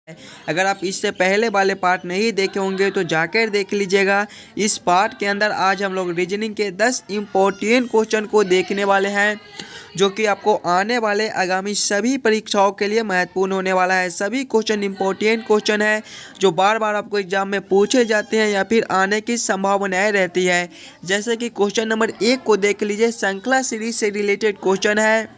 अगर आप इससे पहले वाले पार्ट नहीं देखे होंगे तो जाकर देख लीजिएगा। इस पार्ट के अंदर आज हम लोग रीजनिंग के 10 इम्पोर्टेंट क्वेश्चन को देखने वाले हैं, जो कि आपको आने वाले आगामी सभी परीक्षाओं के लिए महत्वपूर्ण होने वाला है। सभी क्वेश्चन इम्पोर्टेंट क्वेश्चन है जो बार बार आपको एग्जाम में पूछे जाते हैं या फिर आने की संभावनाएं रहती है। जैसे कि क्वेश्चन नंबर 1 को देख लीजिए, श्रृंखला सीरीज से रिलेटेड क्वेश्चन है।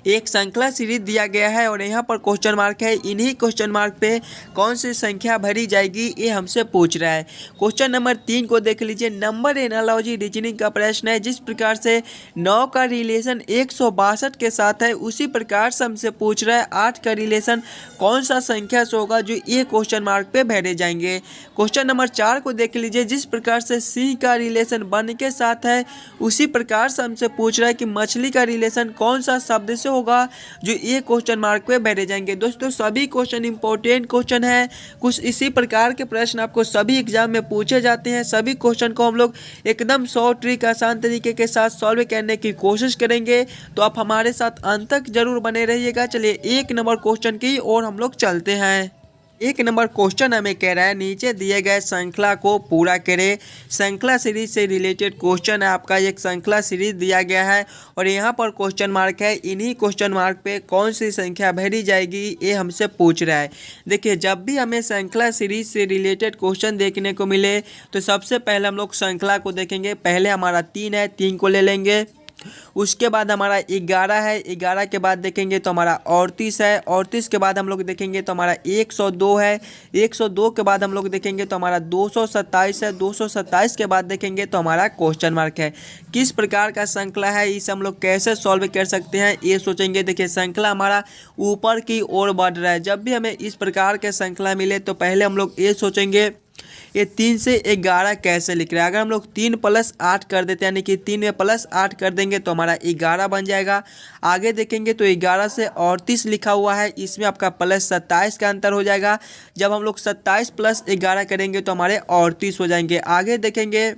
एक श्रृंखला सीरीज दिया गया है और यहाँ पर क्वेश्चन मार्क है। इन्हीं क्वेश्चन मार्क पे कौन सी संख्या भरी जाएगी ये हमसे पूछ रहा है। क्वेश्चन नंबर 3 को देख लीजिए, नंबर एनालॉजी रीजनिंग का प्रश्न है। जिस प्रकार से 9 का रिलेशन 162 के साथ है, उसी प्रकार से हमसे पूछ रहा है 8 का रिलेशन कौन सा संख्या से होगा, जो ये क्वेश्चन मार्क पे भरे जाएंगे। क्वेश्चन नंबर 4 को देख लीजिए, जिस प्रकार से सिंह का रिलेशन वन के साथ है, उसी प्रकार से हमसे पूछ रहा है कि मछली का रिलेशन कौन सा शब्द से होगा, जो ये क्वेश्चन मार्क पे भरे जाएंगे। दोस्तों सभी क्वेश्चन इंपॉर्टेंट क्वेश्चन है। कुछ इसी प्रकार के प्रश्न आपको सभी एग्जाम में पूछे जाते हैं। सभी क्वेश्चन को हम लोग एकदम शॉर्ट ट्रिक आसान तरीके के साथ सॉल्व करने की कोशिश करेंगे, तो आप हमारे साथ अंत तक जरूर बने रहिएगा। चलिए 1 नंबर क्वेश्चन की ओर हम लोग चलते हैं। 1 नंबर क्वेश्चन हमें कह रहा है, नीचे दिए गए श्रृंखला को पूरा करें। श्रृंखला सीरीज से रिलेटेड क्वेश्चन है आपका। एक श्रृंखला सीरीज दिया गया है और यहाँ पर क्वेश्चन मार्क है। इन्हीं क्वेश्चन मार्क पे कौन सी संख्या भरी जाएगी ये हमसे पूछ रहा है। देखिए, जब भी हमें श्रृंखला सीरीज से रिलेटेड क्वेश्चन देखने को मिले तो सबसे पहले हम लोग श्रृंखला को देखेंगे। पहले हमारा 3 है, 3 को ले लेंगे। उसके बाद हमारा 11 है, 11 के बाद देखेंगे तो हमारा 38 है, 38 के बाद हम लोग देखेंगे तो हमारा 102 है, 102 के बाद हम लोग देखेंगे तो हमारा 227 है, 227 के बाद देखेंगे तो हमारा क्वेश्चन मार्क है। किस प्रकार का श्रृंखला है, इसे हम लोग कैसे सॉल्व कर सकते हैं ये सोचेंगे। देखिए, श्रृंखला हमारा ऊपर की ओर बढ़ रहा है। जब भी हमें इस प्रकार के श्रृंखला मिले तो पहले हम लोग ये सोचेंगे ये 3 से 11 कैसे लिख रहा है। अगर हम लोग 3 + 8 कर देते हैं, यानी कि 3 में +8 कर देंगे तो हमारा 11 बन जाएगा। आगे देखेंगे तो 11 से 38 लिखा हुआ है, इसमें आपका +27 का अंतर हो जाएगा। जब हम लोग 27 + 11 करेंगे तो हमारे 38 हो जाएंगे। आगे देखेंगे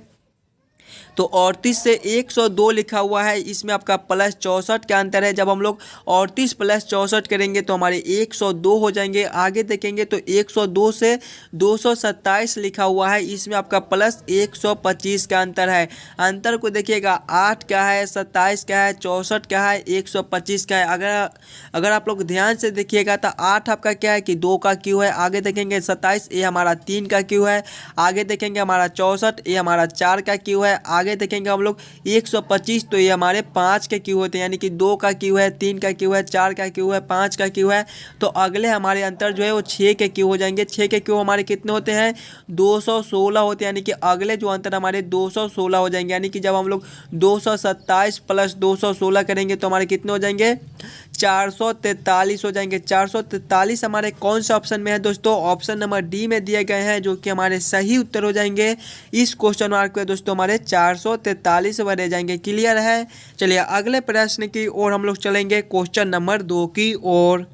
तो 38 से 102 लिखा हुआ है, इसमें आपका +64 का अंतर है। जब हम लोग 38 + 64 करेंगे तो हमारे 102 हो जाएंगे। आगे देखेंगे तो 102 से 227 लिखा हुआ है, इसमें आपका +125 का अंतर है। अंतर को देखिएगा, 8 का है, 27 का है, 64 का है, 125 का है। अगर आप लोग ध्यान से देखिएगा तो 8 आपका क्या है कि 2 का क्यू है। आगे देखेंगे 27 ये हमारा 3 का क्यू है। आगे देखेंगे हमारा 64 ये हमारा 4 का क्यू है। आगे देखेंगे हम लोग 125 तो ये हमारे 5 के क्यू होते हैं, यानी कि 2 का क्यू है, 3 का क्यू है, 4 का क्यू है, 5 का क्यू है। तो अगले हमारे अंतर जो है वो 6 के क्यू हो जाएंगे। 6 के क्यू हमारे कितने होते हैं, 216 होते हैं, यानी कि अगले जो अंतर हमारे 216 हो जाएंगे। यानी कि जब हम लोग 227 + 216 करेंगे तो हमारे कितने हो जाएंगे, 443 हो जाएंगे। 443 हमारे कौन सा ऑप्शन में है दोस्तों, ऑप्शन नंबर डी में दिए गए हैं, जो कि हमारे सही उत्तर हो जाएंगे। इस क्वेश्चन मार्क पे दोस्तों हमारे 443 भरे जाएंगे। क्लियर है। चलिए अगले प्रश्न की ओर हम लोग चलेंगे, क्वेश्चन नंबर 2 की ओर।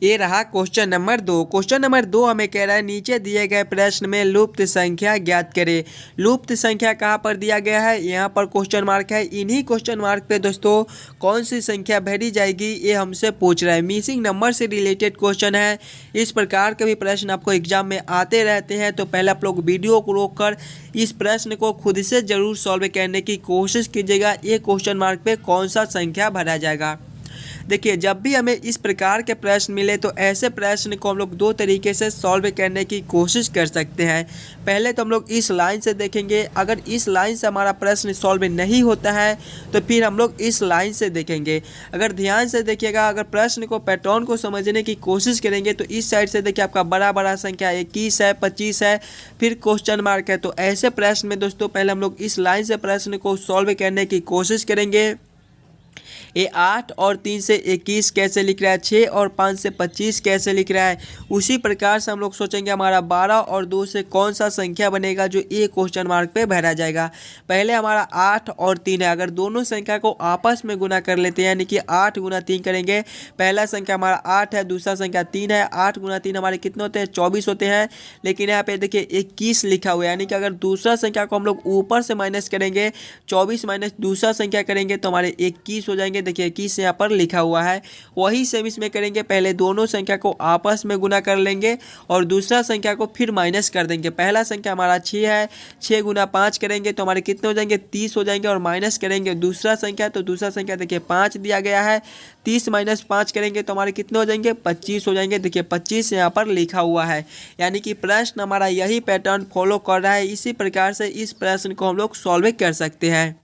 ये रहा क्वेश्चन नंबर 2। क्वेश्चन नंबर 2 हमें कह रहा है, नीचे दिए गए प्रश्न में लुप्त संख्या ज्ञात करें। लुप्त संख्या कहाँ पर दिया गया है, यहाँ पर क्वेश्चन मार्क है। इन्हीं क्वेश्चन मार्क पे दोस्तों कौन सी संख्या भरी जाएगी ये हमसे पूछ रहा है। मिसिंग नंबर से रिलेटेड क्वेश्चन है। इस प्रकार के भी प्रश्न आपको एग्जाम में आते रहते हैं, तो पहले आप लोग वीडियो को रोककर इस प्रश्न को खुद से जरूर सॉल्व करने की कोशिश कीजिएगा। ये क्वेश्चन मार्क पे कौन सा संख्या भरा जाएगा। देखिए, जब भी हमें इस प्रकार के प्रश्न मिले तो ऐसे प्रश्न को हम लोग 2 तरीके से सॉल्व करने की कोशिश कर सकते हैं। पहले तो हम लोग इस लाइन से देखेंगे। अगर इस लाइन से हमारा प्रश्न सॉल्व नहीं होता है तो फिर हम लोग इस लाइन से देखेंगे। अगर ध्यान से देखिएगा, अगर प्रश्न को पैटर्न को समझने की कोशिश करेंगे तो इस साइड से देखिए आपका बड़ा बड़ा संख्या 21 है, 25 है, फिर क्वेश्चन मार्क है। तो ऐसे प्रश्न में दोस्तों पहले हम लोग इस लाइन से प्रश्न को सॉल्व करने की कोशिश करेंगे। ये 8 और 3 से 21 कैसे लिख रहा है, 6 और 5 से 25 कैसे लिख रहा है। उसी प्रकार से हम लोग सोचेंगे हमारा 12 और 2 से कौन सा संख्या बनेगा, जो ये क्वेश्चन मार्क पे भरा जाएगा। पहले हमारा 8 और 3 है। अगर दोनों संख्या को आपस में गुना कर लेते हैं, यानी कि 8 × 3 करेंगे। पहला संख्या हमारा 8 है, दूसरा संख्या 3 है। 8 × 3 हमारे कितने होते हैं, 24 होते हैं। लेकिन यहाँ पे देखिए 21 लिखा हुआ है, यानी कि अगर दूसरा संख्या को हम लोग ऊपर से माइनस करेंगे, 24 माइनस दूसरा संख्या करेंगे तो हमारे 21 हो जाएंगे। देखिए 21 यहाँ पर लिखा हुआ है, वही सेम इसमें करेंगे। पहले दोनों संख्या को आपस में गुना कर लेंगे और दूसरा संख्या को फिर माइनस कर देंगे। पहला संख्या हमारा 6 है, 6 गुना 5 करेंगे तो हमारे कितने हो जाएंगे 30 हो जाएंगे, और माइनस करेंगे दूसरा संख्या, तो दूसरा संख्या देखिए 5 दिया गया है, 30 माइनस 5 करेंगे तो हमारे कितने हो जाएंगे 25 हो जाएंगे। देखिए 25 यहाँ पर लिखा हुआ है, यानी कि प्रश्न हमारा यही पैटर्न फॉलो कर रहा है। इसी प्रकार से इस प्रश्न को हम लोग सॉल्व कर सकते हैं।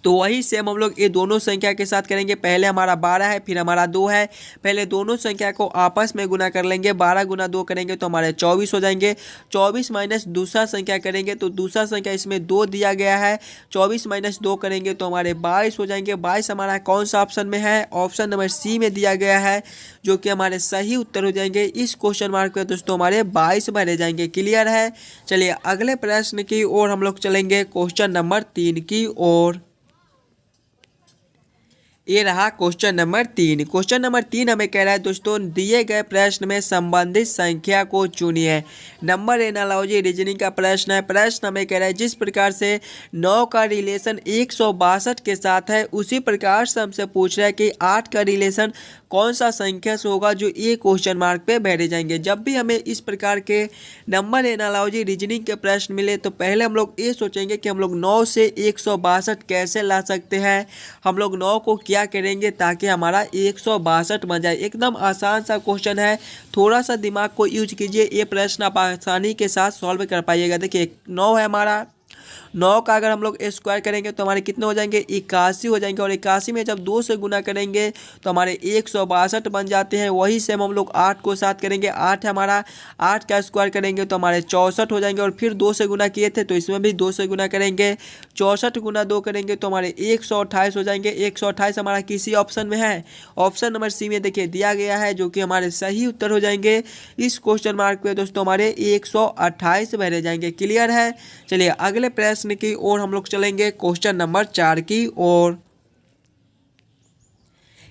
तो वही सेम हम लोग ये दोनों संख्या के साथ करेंगे। पहले हमारा 12 है, फिर हमारा 2 है। पहले दोनों संख्या को आपस में गुना कर लेंगे, 12 गुना 2 करेंगे तो हमारे 24 हो जाएंगे। 24 माइनस दूसरा संख्या करेंगे तो दूसरा संख्या इसमें 2 दिया गया है, 24 माइनस 2 करेंगे तो हमारे 22 हो जाएंगे। 22 हमारा कौन सा ऑप्शन में है, ऑप्शन नंबर सी में दिया गया है, जो कि हमारे सही उत्तर हो जाएंगे। इस क्वेश्चन मार्क पे दोस्तों हमारे 22 भरे जाएंगे। क्लियर है। चलिए अगले प्रश्न की ओर हम लोग चलेंगे, क्वेश्चन नंबर 3 की ओर। ये रहा क्वेश्चन नंबर 3। क्वेश्चन नंबर 3 हमें कह रहा है दोस्तों, दिए गए प्रश्न में संबंधित संख्या को चुनिए। नंबर एनालॉजी रीजनिंग का प्रश्न है। प्रश्न हमें कह रहा है जिस प्रकार से 9 का रिलेशन 162 के साथ है, उसी प्रकार से हमसे पूछ रहा है कि 8 का रिलेशन कौन सा संख्या से होगा, जो ये क्वेश्चन मार्क पे भरे जाएंगे। जब भी हमें इस प्रकार के नंबर एनालॉजी रीजनिंग के प्रश्न मिले तो पहले हम लोग ये सोचेंगे कि हम लोग 9 से 162 कैसे ला सकते हैं, हम लोग 9 को क्या करेंगे ताकि हमारा 162 बन जाए। एकदम आसान सा क्वेश्चन है, थोड़ा सा दिमाग को यूज कीजिए, ये प्रश्न आप आसानी के साथ सॉल्व कर पाइएगा। देखिए 9 है हमारा, 9 का अगर हम लोग स्क्वायर करेंगे तो हमारे कितने हो जाएंगे 81 हो जाएंगे, और 81 में जब 2 से गुना करेंगे तो हमारे 162 बन जाते हैं। वही सेम हम लोग 8 को साथ करेंगे, 8 है हमारा, 8 का स्क्वायर करेंगे तो हमारे 64 हो जाएंगे, और फिर 2 से गुना किए थे तो इसमें भी 2 से गुना करेंगे, 64 गुना 2 करेंगे तो हमारे 128 हो जाएंगे। 128 हमारा किसी ऑप्शन में है, ऑप्शन नंबर सी में देखिए दिया गया है, जो कि हमारे सही उत्तर हो जाएंगे। इस क्वेश्चन मार्क पे दोस्तों हमारे 128 भरे जाएंगे। क्लियर है। चलिए अगले प्रश्न की ओर हम लोग चलेंगे, क्वेश्चन नंबर 4 की ओर।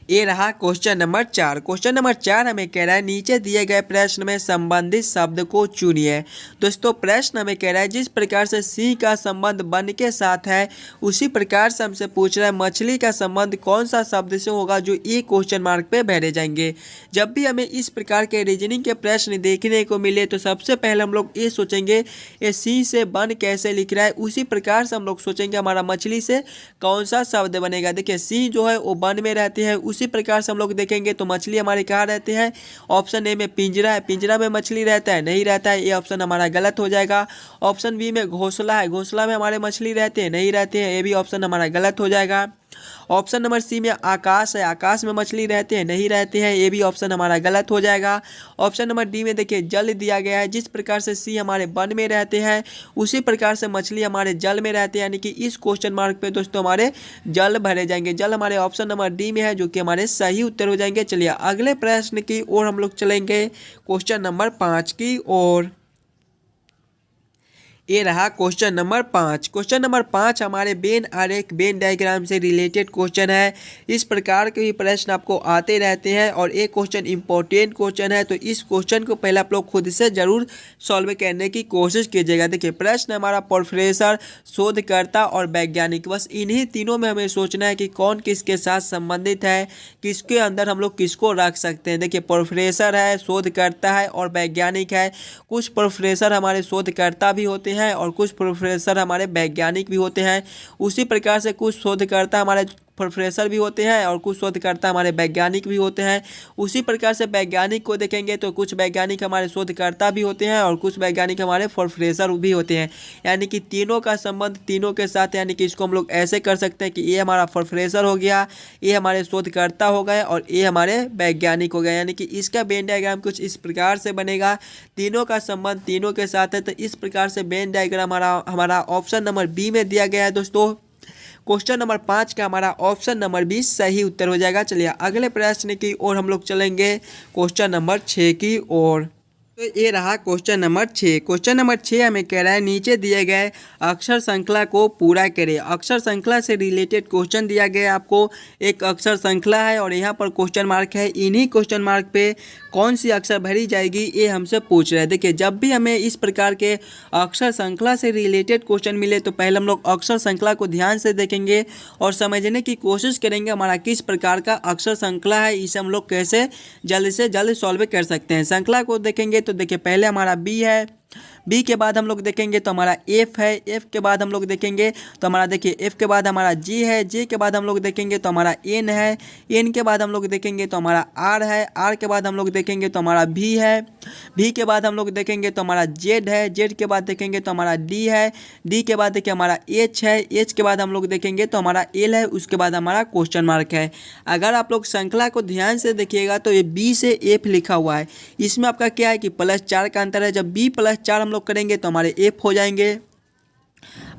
ये रहा क्वेश्चन नंबर 4। क्वेश्चन नंबर 4 हमें कह रहा है नीचे दिए गए प्रश्न में संबंधित शब्द को चुनिए। दोस्तों प्रश्न हमें कह रहा है जिस प्रकार से सी का संबंध बन के साथ है, उसी प्रकार से हमसे पूछ रहा है मछली का संबंध कौन सा शब्द से होगा, जो ये क्वेश्चन मार्क पे भरे जाएंगे। जब भी हमें इस प्रकार के रीजनिंग के प्रश्न देखने को मिले तो सबसे पहले हम लोग ये सोचेंगे ये सी से बन कैसे लिख रहा है, उसी प्रकार से हम लोग सोचेंगे हमारा मछली से कौन सा शब्द बनेगा। देखिए सी जो है वो बन में रहती है, उसी प्रकार से हम लोग देखेंगे तो मछली हमारे कहाँ रहते हैं, ऑप्शन ए में पिंजरा है, पिंजरा में मछली रहता है, नहीं रहता है, ये ऑप्शन हमारा गलत हो जाएगा। ऑप्शन बी में घोंसला है, घोंसला में हमारे मछली रहते हैं, नहीं रहते हैं, ये भी ऑप्शन हमारा गलत हो जाएगा। ऑप्शन नंबर सी में आकाश है, आकाश में मछली रहते हैं, नहीं रहते हैं, ये भी ऑप्शन हमारा गलत हो जाएगा। ऑप्शन नंबर डी में देखिए जल दिया गया है, जिस प्रकार से सी हमारे वन में रहते हैं उसी प्रकार से मछली हमारे जल में रहते हैं, यानी कि इस क्वेश्चन मार्क पे दोस्तों हमारे जल भरे जाएंगे। जल हमारे ऑप्शन नंबर डी में है, जो कि हमारे सही उत्तर हो जाएंगे। चलिए अगले प्रश्न की ओर हम लोग चलेंगे, क्वेश्चन नंबर 5 की ओर। ये रहा क्वेश्चन नंबर 5। क्वेश्चन नंबर 5 हमारे वेन आरेख वेन डायग्राम से रिलेटेड क्वेश्चन है। इस प्रकार के भी प्रश्न आपको आते रहते हैं और एक क्वेश्चन इंपॉर्टेंट क्वेश्चन है, तो इस क्वेश्चन को पहले आप लोग खुद से जरूर सॉल्व करने की कोशिश कीजिएगा। देखिए प्रश्न हमारा प्रोफेसर, शोधकर्ता और वैज्ञानिक, बस इन्हीं तीनों में हमें सोचना है कि कौन किसके साथ संबंधित है, किसके अंदर हम लोग किसको रख सकते हैं। देखिए प्रोफेसर है, शोधकर्ता है और वैज्ञानिक है। कुछ प्रोफेसर हमारे शोधकर्ता भी होते हैं और कुछ प्रोफेसर हमारे वैज्ञानिक भी होते हैं। उसी प्रकार से कुछ शोधकर्ता हमारे प्रोफेसर भी होते हैं और कुछ शोधकर्ता हमारे वैज्ञानिक भी होते हैं। उसी प्रकार से वैज्ञानिक को देखेंगे तो कुछ वैज्ञानिक हमारे शोधकर्ता भी होते हैं और कुछ वैज्ञानिक हमारे प्रोफेसर भी होते हैं, यानी कि तीनों का संबंध तीनों के साथ, यानी कि इसको हम लोग ऐसे कर सकते हैं कि ये हमारा प्रोफेसर हो गया, ये हमारे शोधकर्ता हो गए और ये हमारे वैज्ञानिक हो गए, यानी कि इसका वेन डायग्राम कुछ इस प्रकार से बनेगा। तीनों का संबंध तीनों के साथ है, तो इस प्रकार से वेन डायग्राम हमारा ऑप्शन नंबर बी में दिया गया है। दोस्तों क्वेश्चन नंबर 5 का हमारा ऑप्शन नंबर 20 सही उत्तर हो जाएगा। चलिए अगले प्रश्न की ओर हम लोग चलेंगे, क्वेश्चन नंबर 6 की ओर। तो ये रहा क्वेश्चन नंबर 6। क्वेश्चन नंबर 6 हमें कह रहा है नीचे दिए गए अक्षर श्रृंखला को पूरा करें। अक्षर श्रृंखला से रिलेटेड क्वेश्चन दिया गया है आपको। एक अक्षर श्रृंखला है और यहाँ पर क्वेश्चन मार्क है। इन्हीं क्वेश्चन मार्क पे कौन सी अक्षर भरी जाएगी ये हमसे पूछ रहे हैं। देखिए, जब भी हमें इस प्रकार के अक्षर श्रृंखला से रिलेटेड क्वेश्चन मिले तो पहले हम लोग अक्षर श्रृंखला को ध्यान से देखेंगे और समझने की कोशिश करेंगे हमारा किस प्रकार का अक्षर श्रृंखला है, इसे हम लोग कैसे जल्द से जल्द सॉल्व कर सकते हैं। श्रृंखला को देखेंगे तो देखिए पहले हमारा बी है, बी के बाद हम लोग देखेंगे तो हमारा एफ है, एफ के बाद हम लोग देखेंगे तो हमारा देखिए एफ के बाद हमारा जी है, जे के बाद हम लोग देखेंगे तो हमारा एन है, एन के बाद हम लोग देखेंगे तो हमारा आर है, आर के बाद हम लोग देखेंगे तो हमारा भी है, भी के बाद हम लोग देखेंगे तो हमारा जेड है, जेड के बाद देखेंगे तो हमारा डी है, डी के बाद देखिए हमारा एच है, एच के बाद हम लोग देखेंगे तो हमारा एल है, उसके बाद हमारा क्वेश्चन मार्क है। अगर आप लोग श्रृंखला को ध्यान से देखिएगा तो ये बी से एफ लिखा हुआ है। इसमें आपका क्या है कि +4 का अंतर है। जब बी +4 हम लोग करेंगे तो हमारे एफ हो जाएंगे।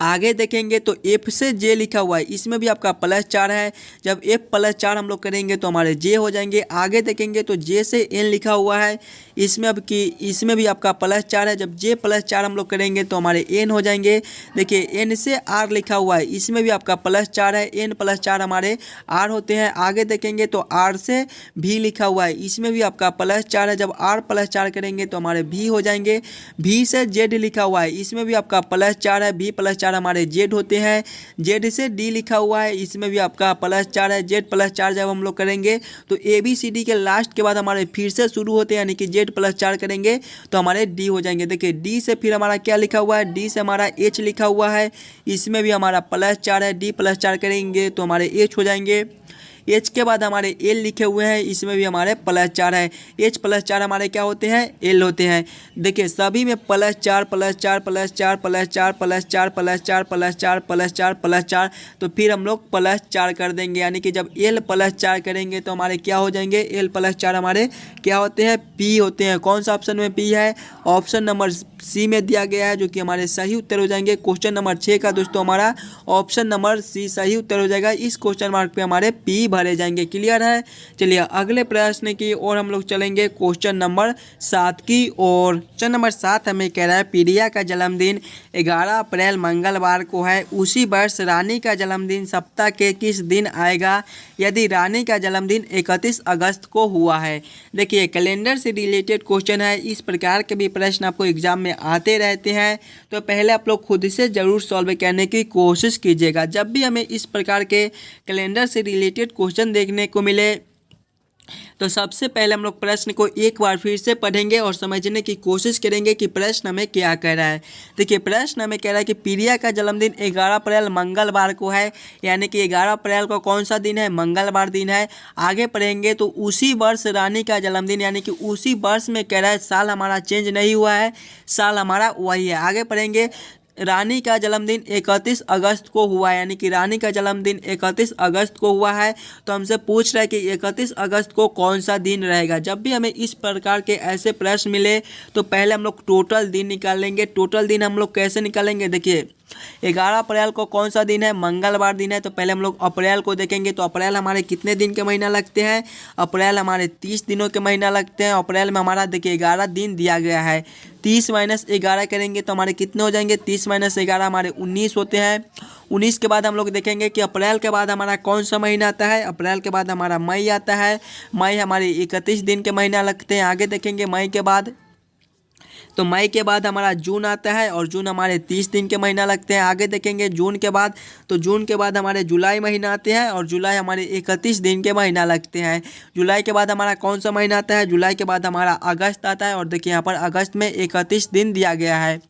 आगे देखेंगे तो एफ से जे लिखा हुआ है, इसमें भी आपका +4 है। जब एफ +4 हम लोग करेंगे तो हमारे जे हो जाएंगे। आगे देखेंगे तो जे से एन लिखा हुआ है, इसमें भी आपका +4 है। जब जे +4 हम लोग करेंगे तो हमारे एन हो जाएंगे। देखिए एन से आर लिखा हुआ है, इसमें भी आपका +4 है, एन +4 हमारे आर होते हैं। आगे देखेंगे तो आर से भी लिखा हुआ है, इसमें भी आपका +4 है। जब आर +4 करेंगे तो हमारे भी हो जाएंगे। भी से जेड लिखा हुआ है, इसमें भी आपका +4 है, भी +4 हमारे जेड होते हैं। जेड से डी लिखा हुआ है, इसमें भी आपका +4 है। जेड +4 जब हम लोग करेंगे तो ए बी सी डी के लास्ट के बाद हमारे फिर से शुरू होते हैं, यानी कि जेड +4 करेंगे तो हमारे डी हो जाएंगे। देखिए डी से फिर हमारा क्या लिखा हुआ है, डी से हमारा एच लिखा हुआ है, इसमें भी हमारा +4 है। डी +4 करेंगे तो हमारे एच हो जाएंगे। एच के बाद हमारे एल लिखे हुए हैं, इसमें भी हमारे +4 है। एच +4 हमारे क्या होते हैं, एल होते हैं। देखिए सभी में +4 +4 +4 +4 +4 +4 +4 +4 +4, तो फिर हम लोग +4 कर देंगे, यानी कि जब एल +4 करेंगे तो हमारे क्या हो जाएंगे, एल +4 हमारे क्या होते हैं, पी होते हैं। कौन सा ऑप्शन में पी है, ऑप्शन नंबर सी में दिया गया है, जो कि हमारे सही उत्तर हो जाएंगे। क्वेश्चन नंबर 6 का दोस्तों हमारा ऑप्शन नंबर सी सही उत्तर हो जाएगा। इस क्वेश्चन मार्क पे हमारे पी भरे जाएंगे। क्लियर है। चलिए अगले प्रश्न की ओर हम लोग चलेंगे, क्वेश्चन नंबर 7 की ओर। क्वेश्चन नंबर 7 हमें कह रहा है प्रिया का जन्मदिन 11 अप्रैल मंगलवार को है, उसी वर्ष रानी का जन्मदिन सप्ताह के किस दिन आएगा यदि रानी का जन्मदिन 31 अगस्त को हुआ है। देखिए कैलेंडर से रिलेटेड क्वेश्चन है, इस प्रकार के भी प्रश्न आपको एग्जाम में आते रहते हैं, तो पहले आप लोग खुद से ज़रूर सॉल्व करने की कोशिश कीजिएगा। जब भी हमें इस प्रकार के कैलेंडर से रिलेटेड क्वेश्चन देखने को मिले तो सबसे पहले हम लोग प्रश्न को एक बार फिर से पढ़ेंगे और समझने की कोशिश करेंगे कि प्रश्न हमें क्या कह रहा है। देखिए प्रश्न हमें कह रहा है कि प्रिया का जन्मदिन 11 अप्रैल मंगलवार को है, यानी कि 11 अप्रैल को कौन सा दिन है, मंगलवार दिन है। आगे पढ़ेंगे तो उसी वर्ष रानी का जन्मदिन, यानी कि उसी वर्ष में कह रहा है, साल हमारा चेंज नहीं हुआ है, साल हमारा वही है। आगे पढ़ेंगे रानी का जन्मदिन 31 अगस्त को हुआ है, यानी कि रानी का जन्मदिन 31 अगस्त को हुआ है। तो हमसे पूछ रहा है कि 31 अगस्त को कौन सा दिन रहेगा। जब भी हमें इस प्रकार के ऐसे प्रश्न मिले तो पहले हम लोग टोटल दिन निकाल लेंगे। टोटल दिन हम लोग कैसे निकालेंगे, देखिए 11 अप्रैल को कौन सा दिन है, मंगलवार दिन है, तो पहले हम लोग अप्रैल को देखेंगे। तो अप्रैल हमारे कितने दिन के महीना लगते हैं, अप्रैल हमारे 30 दिनों के महीना लगते हैं। अप्रैल में हमारा देखिए 11 दिन दिया गया है, 30 - 11 करेंगे तो हमारे कितने हो जाएंगे, 30 - 11 हमारे 19 होते हैं। 19 के बाद हम लोग देखेंगे कि अप्रैल के बाद हमारा कौन सा महीना आता है, अप्रैल के बाद हमारा मई आता है। मई हमारे 31 दिन के महीना लगते हैं। आगे देखेंगे मई के बाद, तो मई के बाद हमारा जून आता है और जून हमारे 30 दिन के महीना लगते हैं। आगे देखेंगे जून के बाद, तो जून के बाद हमारे जुलाई महीना आते हैं और जुलाई हमारे 31 दिन के महीना लगते हैं। जुलाई के बाद हमारा कौन सा महीना आता है, जुलाई के बाद हमारा अगस्त आता है। और देखिए यहाँ पर अगस्त में 31 दिन दिया गया है,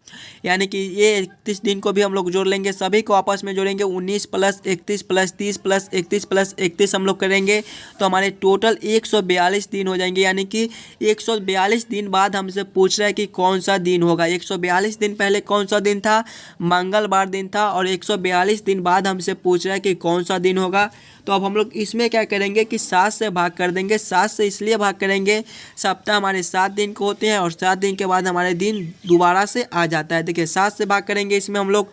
यानी कि ये 31 दिन को भी हम लोग जोड़ लेंगे, सभी को आपस में जोड़ेंगे। 19 + 31 + 30 + 31 + 31 हम लोग करेंगे तो हमारे टोटल 142 दिन हो जाएंगे। यानी कि 142 दिन बाद हमसे पूछ रहा है कि कौन सा दिन होगा। 142 दिन पहले कौन सा दिन था, मंगलवार दिन था, और 142 दिन बाद हमसे पूछ रहा है कि कौन सा दिन होगा। तो अब हम लोग इसमें क्या करेंगे कि 7 से भाग कर देंगे। 7 से इसलिए भाग करेंगे, सप्ताह हमारे 7 दिन के होते हैं और 7 दिन के बाद हमारे दिन दोबारा से आ जाता है। देखिए 7 से भाग करेंगे इसमें हम लोग,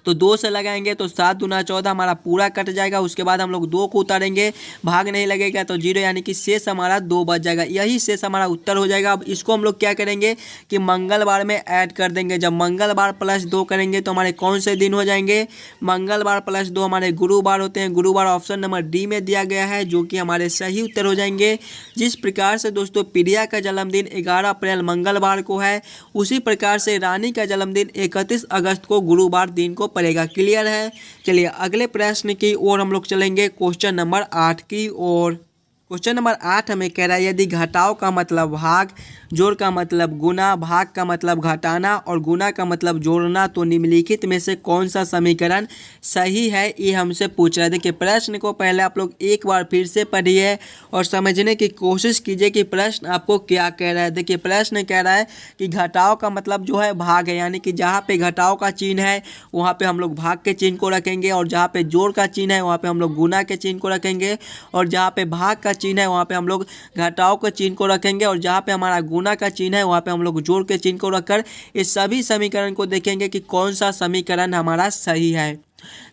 तो 2 से लगाएंगे तो 7 दूना 14 हमारा पूरा कट जाएगा। उसके बाद हम लोग 2 को उतारेंगे, भाग नहीं लगेगा तो 0, यानी कि शेष हमारा 2 बच जाएगा। यही शेष हमारा उत्तर हो जाएगा। अब इसको हम लोग क्या करेंगे कि मंगलवार में ऐड कर देंगे। जब मंगलवार प्लस 2 करेंगे तो हमारे कौन से दिन हो जाएंगे, मंगलवार प्लस 2 हमारे गुरुवार होते हैं। गुरुवार ऑप्शन नंबर डी में दिया गया है, जो कि हमारे सही उत्तर हो जाएंगे। जिस प्रकार से दोस्तों प्रिया का जन्मदिन 11 अप्रैल मंगलवार को है, उसी प्रकार से रानी का जन्मदिन 31 अगस्त को गुरुवार दिन को पड़ेगा। क्लियर है। चलिए अगले प्रश्न की ओर हम लोग चलेंगे, क्वेश्चन नंबर 8 की ओर। क्वेश्चन नंबर 8 हमें कह रहा है यदि घटाव का मतलब भाग, जोड़ का मतलब गुना, भाग का मतलब घटाना और गुना का मतलब जोड़ना, तो निम्नलिखित में से कौन सा समीकरण सही है, ये हमसे पूछ रहा है। देखिए प्रश्न को पहले आप लोग एक बार फिर से पढ़िए और समझने की कोशिश कीजिए कि प्रश्न आपको क्या कह रहा है। देखिए प्रश्न कह रहा है कि घटाव का मतलब जो है भाग है, यानी कि जहाँ पे घटाव का चिन्ह है वहाँ पे हम लोग भाग के चिन्ह को रखेंगे, और जहाँ पे जोड़ का चिन्ह है वहाँ पे हम लोग गुना के चिन्ह को रखेंगे, और जहाँ पे भाग का चिन्ह है वहाँ पे हम लोग घटाव के चिन्ह को रखेंगे, और जहाँ पे हमारा गुना का चिन्ह है वहाँ पे हम लोग जोड़ के चिन्ह को रखकर इस सभी समीकरण को देखेंगे कि कौन सा समीकरण हमारा सही है।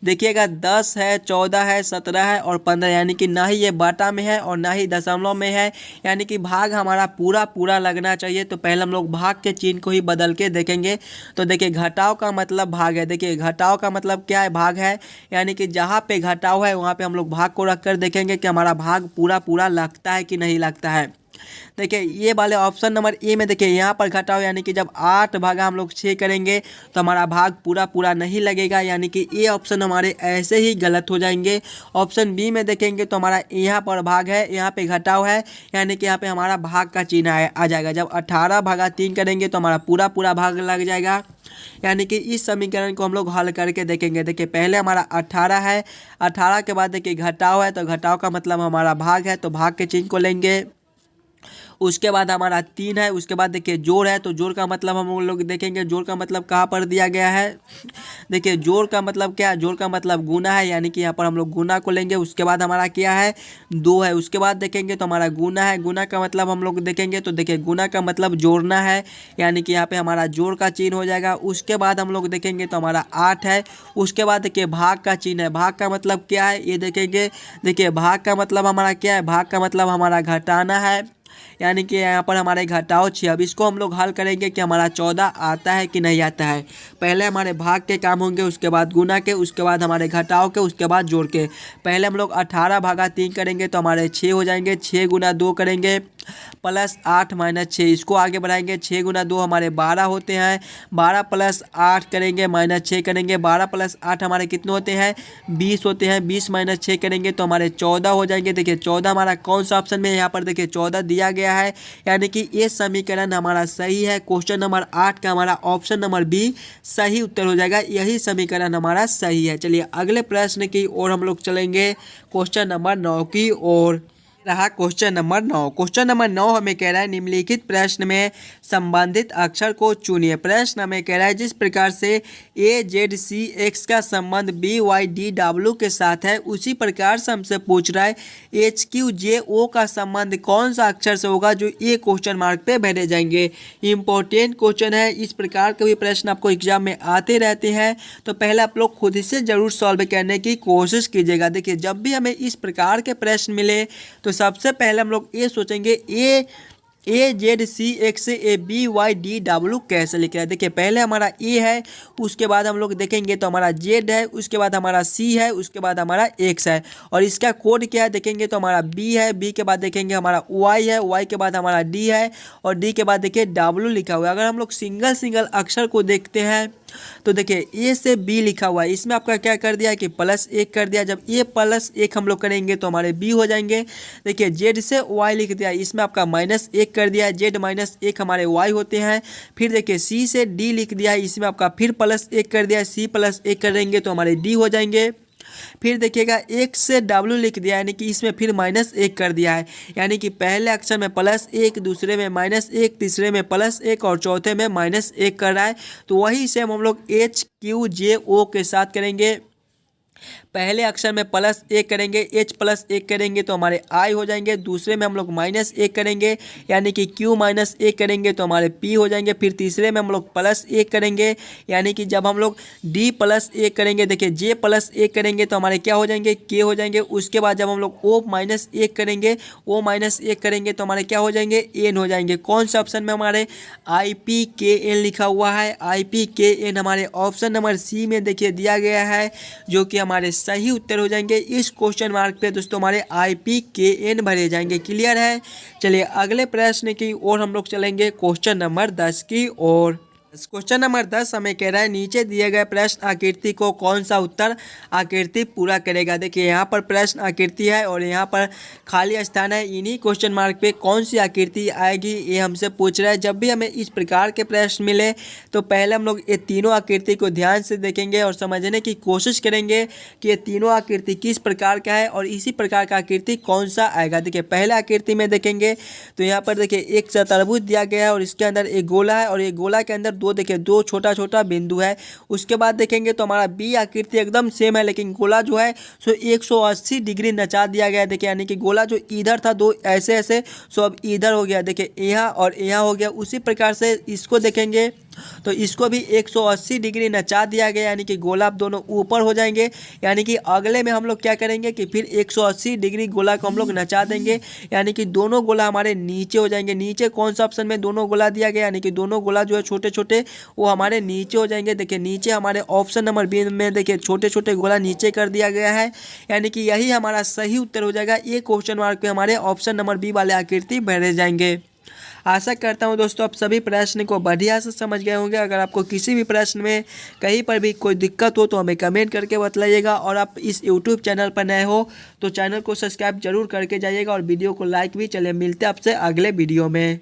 देखिएगा 10 है, 14 है, 17 है और 15, यानी कि ना ही ये बाटा में है और ना ही दशमलव में है, यानी कि भाग हमारा पूरा पूरा लगना चाहिए। तो पहले हम लोग भाग के चिन्ह को ही बदल के देखेंगे। तो देखिए घटाव का मतलब भाग है। देखिए घटाव का मतलब क्या है, भाग है, यानी कि जहाँ पे घटाव है वहाँ पे हम लोग भाग को रख कर देखेंगे कि हमारा भाग पूरा पूरा लगता है कि नहीं लगता है। देखिए ये वाले ऑप्शन नंबर ए में देखिए यहाँ पर घटाव, यानी कि जब 8 भागा हम लोग 6 करेंगे तो हमारा भाग पूरा पूरा नहीं लगेगा, यानी कि ये ऑप्शन हमारे ऐसे ही गलत हो जाएंगे। ऑप्शन बी में देखेंगे तो हमारा यहाँ पर भाग है, यहाँ पे घटाव है, यानी कि यहाँ पे हमारा भाग का चिन्ह आ जाएगा। जब 18 भागा 3 करेंगे तो हमारा पूरा पूरा भाग लग जाएगा, यानी कि इस समीकरण को हम लोग हल करके देखेंगे। देखिए पहले हमारा 18 है, 18 के बाद देखिए घटाव है, तो घटाव का मतलब हमारा भाग है, तो भाग के चिन्ह को लेंगे। उसके बाद हमारा 3 है, उसके बाद देखिए जोड़ है, तो जोड़ का मतलब हम लोग देखेंगे जोड़ का मतलब कहाँ पर दिया गया है। देखिए जोड़ का मतलब क्या है, जोड़ का मतलब गुना है, यानी कि यहाँ पर हम लोग गुना को लेंगे। उसके बाद हमारा क्या है, 2 है, उसके बाद देखेंगे तो हमारा गुना है, गुना का मतलब हम लोग देखेंगे तो देखिए गुना का मतलब जोड़ना है, यानी कि यहाँ पे हमारा जोड़ का चिन्ह हो जाएगा। उसके बाद हम लोग देखेंगे तो हमारा 8 है, उसके बाद देखिए भाग का चिन्ह है। भाग का मतलब क्या है ये देखेंगे। देखिए भाग का मतलब हमारा क्या है, भाग का मतलब हमारा घटाना है, यानी कि यहाँ पर हमारे घटाव 6। अब इसको हम लोग हल करेंगे कि हमारा 14 आता है कि नहीं आता है। पहले हमारे भाग के काम होंगे, उसके बाद गुना के, उसके बाद हमारे घटाव के, उसके बाद जोड़ के। पहले हम लोग 18 भागा 3 करेंगे तो हमारे 6 हो जाएंगे, 6 गुना 2 करेंगे प्लस 8 माइनस 6, इसको आगे बढ़ाएंगे। 6 गुना 2 हमारे 12 होते हैं, 12 प्लस 8 करेंगे माइनस 6 करेंगे, 12 प्लस 8 हमारे कितने होते हैं, 20 होते हैं। 20 माइनस 6 करेंगे तो हमारे 14 हो जाएंगे। देखिए 14 हमारा कौन सा ऑप्शन में है, यहाँ पर देखिए 14 दिया गया है, यानी कि ये समीकरण हमारा सही है। क्वेश्चन नंबर 8 का हमारा ऑप्शन नंबर बी सही उत्तर हो जाएगा, यही समीकरण हमारा सही है। चलिए अगले प्रश्न की ओर हम लोग चलेंगे, क्वेश्चन नंबर 9 की ओर। रहा क्वेश्चन नंबर 9। क्वेश्चन नंबर 9 हमें कह रहा है निम्नलिखित प्रश्न में संबंधित अक्षर को चुनिए। प्रश्न हमें कह रहा है जिस प्रकार से ए जेड सी एक्स का संबंध बी वाई डी डब्ल्यू के साथ है, उसी प्रकार से हमसे पूछ रहा है एच क्यू जे ओ का संबंध कौन सा अक्षर से होगा, जो ये क्वेश्चन मार्क पे भेजे जाएंगे। इंपॉर्टेंट क्वेश्चन है, इस प्रकार के भी प्रश्न आपको एग्जाम में आते रहते हैं, तो पहले आप लोग खुद से जरूर सॉल्व करने की कोशिश कीजिएगा। देखिए जब भी हमें इस प्रकार के प्रश्न मिले तो सबसे पहले हम लोग ये सोचेंगे ए जेड सी एक्स से A B Y D W कैसे लिख रहा है। देखिए पहले हमारा ए है, उसके बाद हम लोग देखेंगे तो हमारा जेड है, उसके बाद हमारा सी है, उसके बाद हमारा एक्स है, और इसका कोड क्या है देखेंगे तो हमारा बी है, बी के बाद देखेंगे हमारा वाई है, वाई के बाद हमारा डी है, और डी के बाद देखिए डब्ल्यू लिखा हुआ है। अगर हम लोग सिंगल सिंगल अक्षर को देखते हैं तो देखिए ए से बी लिखा हुआ है, इसमें आपका क्या कर दिया कि +1 कर दिया। जब ए +1 हम लोग करेंगे तो हमारे बी हो जाएंगे। देखिए जेड से वाई लिख दिया, इसमें आपका -1 कर दिया, जेड -1 हमारे वाई होते हैं। फिर देखिए सी से डी लिख दिया, इसमें आपका फिर +1 कर दिया, सी +1 करेंगे तो हमारे डी हो जाएंगे। फिर देखिएगा एक से डब्ल्यू लिख दिया, यानी कि इसमें फिर -1 कर दिया है, यानी कि पहले अक्षर में +1, दूसरे में -1, तीसरे में +1 और चौथे में -1 कर रहा है। तो वही से हम लोग एच क्यू जे ओ के साथ करेंगे। पहले अक्षर में प्लस एक करेंगे, एच प्लस एक करेंगे तो हमारे आई हो जाएंगे। दूसरे में हम लोग माइनस एक करेंगे यानी कि क्यू माइनस एक करेंगे तो हमारे पी हो जाएंगे। फिर तीसरे में हम लोग प्लस एक करेंगे यानी कि जब हम लोग डी प्लस एक करेंगे, देखिए जे प्लस एक करेंगे तो हमारे क्या हो जाएंगे, के हो जाएंगे। उसके बाद जब हम लोग ओ माइनस एक करेंगे, ओ माइनस एक करेंगे तो हमारे क्या हो जाएंगे, एन हो जाएंगे। कौन सा ऑप्शन में हमारे आई पी के एन लिखा हुआ है, आई पी के एन हमारे ऑप्शन नंबर सी में देखिए दिया गया है, जो कि हमारे सही उत्तर हो जाएंगे। इस क्वेश्चन मार्क पे दोस्तों हमारे आई पी के एन भरे जाएंगे। क्लियर है। चलिए अगले प्रश्न की ओर हम लोग चलेंगे, क्वेश्चन नंबर 10 की ओर। क्वेश्चन नंबर 10 हमें कह रहा है नीचे दिए गए प्रश्न आकृति को कौन सा उत्तर आकृति पूरा करेगा। देखिए यहाँ पर प्रश्न आकृति है और यहाँ पर खाली स्थान है। इन्हीं क्वेश्चन मार्क पे कौन सी आकृति आएगी ये हमसे पूछ रहा है। जब भी हमें इस प्रकार के प्रश्न मिले तो पहले हम लोग ये तीनों आकृति को ध्यान से देखेंगे और समझने की कोशिश करेंगे कि ये तीनों आकृति किस प्रकार का है और इसी प्रकार का आकृति कौन सा आएगा। देखिए पहले आकृति में देखेंगे तो यहाँ पर देखिए एक चतुर्भुज दिया गया है और इसके अंदर एक गोला है और एक गोला के अंदर देखिए दो छोटा छोटा बिंदु है। उसके बाद देखेंगे तो हमारा बी आकृति एकदम सेम है, लेकिन गोला जो है सो 180 डिग्री नचा दिया गया है। देखिए यानी कि गोला जो इधर था दो ऐसे ऐसे सो अब इधर हो गया, देखिए यहाँ और यहाँ हो गया। उसी प्रकार से इसको देखेंगे तो इसको भी 180 डिग्री नचा दिया गया, यानी कि गोला अब दोनों ऊपर हो जाएंगे। यानी कि अगले में हम लोग क्या करेंगे कि फिर 180 डिग्री गोला को हम लोग नचा देंगे, यानी कि दोनों गोला हमारे नीचे हो जाएंगे। नीचे कौन सा ऑप्शन में दोनों गोला दिया गया, यानी कि दोनों गोला जो है छोटे छोटे वो हमारे नीचे हो जाएंगे। देखिए नीचे हमारे ऑप्शन नंबर बी में देखिए छोटे छोटे गोला नीचे कर दिया गया है, यानी कि यही हमारा सही उत्तर हो जाएगा। ये क्वेश्चन मार्क पे हमारे ऑप्शन नंबर बी वाले आकृति भरे जाएंगे। आशा करता हूं दोस्तों आप सभी प्रश्न को बढ़िया से समझ गए होंगे। अगर आपको किसी भी प्रश्न में कहीं पर भी कोई दिक्कत हो तो हमें कमेंट करके बतलाइएगा और आप इस यूट्यूब चैनल पर नए हो तो चैनल को सब्सक्राइब जरूर करके जाइएगा और वीडियो को लाइक भी। चलिए मिलते हैं आपसे अगले वीडियो में।